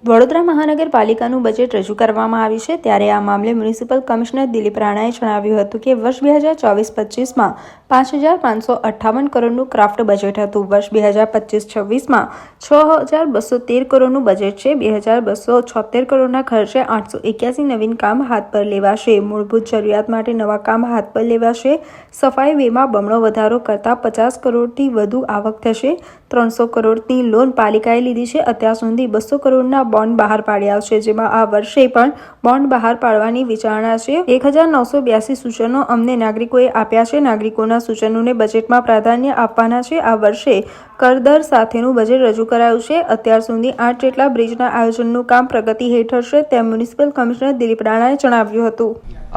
Vadodara મહાનગરપાલિકાનું budget રજૂ કરવામાં આવ્યું છે ત્યારે આ મામલે મ્યુનિસિપલ કમિશનર દિલીપ રાણાએ જણાવ્યું હતું કે વર્ષ 2024-25માં 5,558 કરોડનું ક્રાફ્ટ બજેટ હતું. વર્ષ 2025-26માં 6,213 કરોડનું બજેટ છે. 2,276 કરોડના ખર્ચે 881 નવીન કામ હાથ પર લેવાશે. મૂળભૂત જરૂરિયાત માટે નવા કામ હાથ પર લેવાશે. સફાઈ વેમાં બમણો વધારો કરતાં 50 કરોડથી વધુ આવક થશે. 300 કરોડની લોન પાલિકાએ લીધી છે. અત્યાર સુધી 200 કરોડના બોન્ડ બહાર પાડ્યા છે, જેમાં આ વર્ષે પણ બોન્ડ બહાર પાડવાની વિચારણા છે. 1,982 સૂચનો અમને નાગરિકોએ આપ્યા છે. નાગરિકોના સૂચનોને બજેટમાં પ્રાધાન્ય આપવાના છે. આ વર્ષે કરદર સાથેનું બજેટ રજૂ કરાયું છે. અત્યાર સુધી 8 જેટલા બ્રિજના આયોજનનું કામ પ્રગતિ હેઠળ છે, તેમ મ્યુનિસિપલ કમિશનર દિલીપ રાણાએ જણાવ્યું હતું.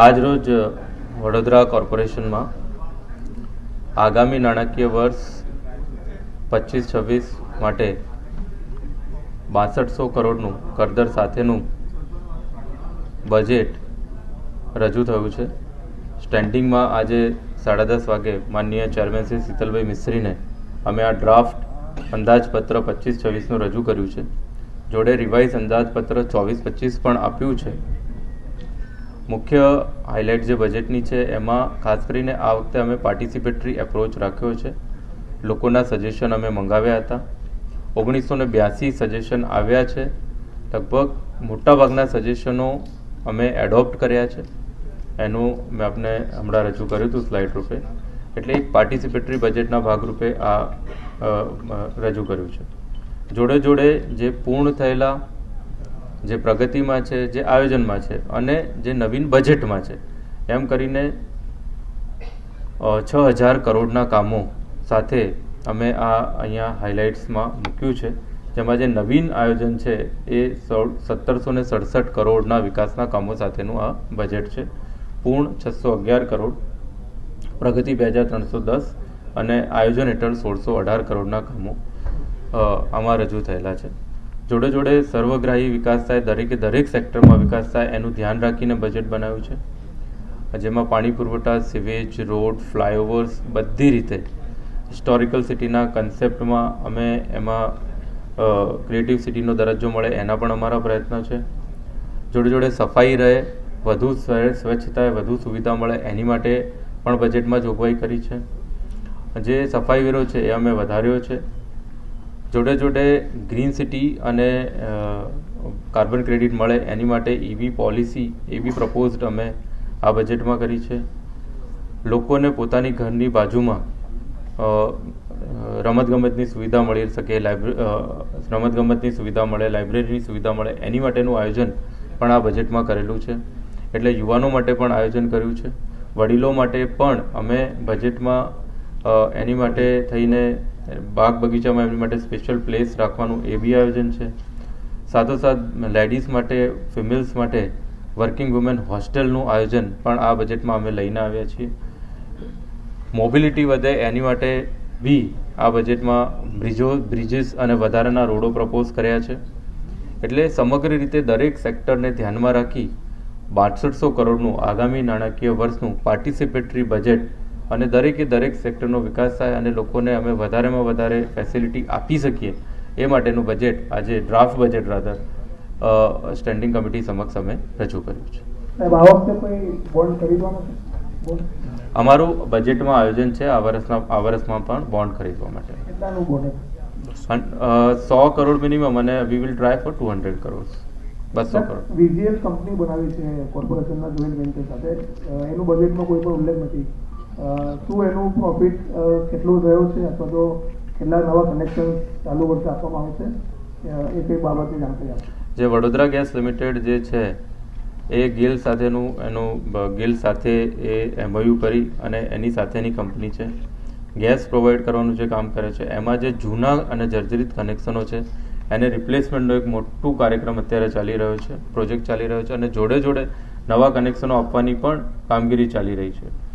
આજરોજ વડોદરા કોર્પોરેશનમાં આગામી નાણાકીય વર્ષ 25-26 માટે 6200 કરોડનું કરદર સાથેનું બજેટ રજૂ થયું છે. સ્ટેન્ડિંગમાં આજે 10:30 વાગે માનનીય ચેરમેન શ્રી શીતલભાઈ મિસ્ત્રીને અમે આ ડ્રાફ્ટ અંદાજપત્ર 25-26નું રજૂ કર્યું છે. જોડે રિવાઇઝ અંદાજપત્ર 24-25 પણ આપ્યું છે. મુખ્ય હાઇલાઇટ જે બજેટની છે એમાં ખાસ કરીને આ વખતે અમે પાર્ટિસિપેટરી એપ્રોચ રાખ્યો છે. લોકોના સજેશન અમે મંગાવ્યા હતા. 1982 સજેશન આવ્યા છે. લગભગ મોટાભાગના સજેશનો અમે એડોપ્ટ કર્યા છે. એનું મેં આપને હમણાં રજૂ કર્યું હતું સ્લાઇડ રૂપે. એટલે એક પાર્ટિસિપેટરી બજેટના ભાગરૂપે આ રજૂ કર્યું છે. જોડે જોડે જે પૂર્ણ થયેલા, જે પ્રગતિમાં છે, જે આયોજનમાં છે અને જે નવીન બજેટમાં છે, એમ કરીને 6,000 કરોડના કામો સાથે અમે આ અહીંયા હાઇલાઇટ્સમાં મૂક્યું છે. જેમાં જે નવીન આયોજન છે એ 1,767 કરોડના વિકાસના કામો સાથેનું આ બજેટ છે. પૂર્ણ 611 કરોડ, પ્રગતિ 2,310 અને આયોજન હેઠળ 1,618 કરોડના કામો આમાં રજૂ થયેલા છે. જોડે જોડે સર્વગ્રાહી વિકાસ થાય, દરેક સેક્ટરમાં વિકાસ થાય એનું ધ્યાન રાખીને બજેટ બનાવ્યું છે. જેમાં પાણી પુરવઠા, સિવેજ, રોડ, ફ્લાયઓવર્સ બધી રીતે હિસ્ટોરિકલ સિટીના કન્સેપ્ટમાં અમે એમાં ક્રિએટિવ સિટીનો દરજ્જો મળે એના પણ અમારા પ્રયત્ન છે. જોડે જોડે સફાઈ રહે, વધુ સ્વચ્છતાએ વધુ સુવિધા મળે એની માટે પણ બજેટમાં જોગવાઈ કરી છે. જે સફાઈ વેરો છે એ અમે વધાર્યો છે. જોડે જોડે ગ્રીન સિટી અને કાર્બન ક્રેડિટ મળે એની માટે EV પોલિસી એવી પ્રપોઝડ અમે આ બજેટમાં કરી છે. લોકોને પોતાની ઘરની બાજુમાં રમતગમતની સુવિધા મળી શકે, રમતગમતની સુવિધા મળે, લાઇબ્રેરીની સુવિધા મળે એની માટેનું આયોજન પણ આ બજેટમાં કરેલું છે. એટલે યુવાનો માટે પણ આયોજન કર્યું છે. વડીલો માટે પણ અમે બજેટમાં એની માટે થઈને બાગ બગીચામાં એમની માટે સ્પેશિયલ પ્લેસ રાખવાનું એ બી આયોજન છે. સાથોસાથ લેડીઝ માટે, ફિમેલ્સ માટે વર્કિંગ વુમેન હોસ્ટેલનું આયોજન પણ આ બજેટમાં અમે લઈને આવ્યા છીએ. મોબિલિટી વધે એની માટે બી આ બજેટમાં બ્રિજીસ અને વધારાના રોડો પ્રપોઝ કર્યા છે. એટલે સમગ્ર રીતે દરેક સેક્ટરને ધ્યાનમાં રાખી 6200 કરોડનું આગામી નાણાકીય વર્ષનું પાર્ટિસિપેટરી બજેટ અને દરેક સેક્ટરનો વિકાસ થાય અને લોકોને અમે વધારેમાં વધારે ફેસિલિટી આપી શકીએ એ માટેનું બજેટ આજે draft budget rather standing committee સમક્ષ અમે રજૂ કર્યું છે. અમારું બજેટમાં આયોજન છે આ વર્ષમાં પણ બોન્ડ ખરીદવા માટે 100 કરોડ મિનિમમ અને we will try four 200 crore. 200 crore. VGL company બનાવી છે કોર્પોરેશનના જોઈન્ટ વેન્ચર સાથે, એનું બજેટમાં કોઈ પણ ઉલ્લેખ નથી. શું એનું પ્રોફિટ કેટલું થયો છે અથવા તો કેટલા નવા કનેક્શન ચાલુ વર્ષે આપવામાં આવશે એ કઈ બાબતે જાણકારી આપશે? જે વડોદરા ગેસ લિમિટેડ જે છે એ ગેલ સાથે એ MOU કરી અને એની સાથેની કંપની છે. ગેસ પ્રોવાઈડ કરવાનું જે કામ કરે છે એમાં જે જૂના અને જર્જરિત કનેક્શનો છે એને રિપ્લેસમેન્ટનો એક મોટું કાર્યક્રમ અત્યારે ચાલી રહ્યો છે, પ્રોજેક્ટ ચાલી રહ્યો છે અને જોડે જોડે નવા કનેક્શનો આપવાની પણ કામગીરી ચાલી રહી છે.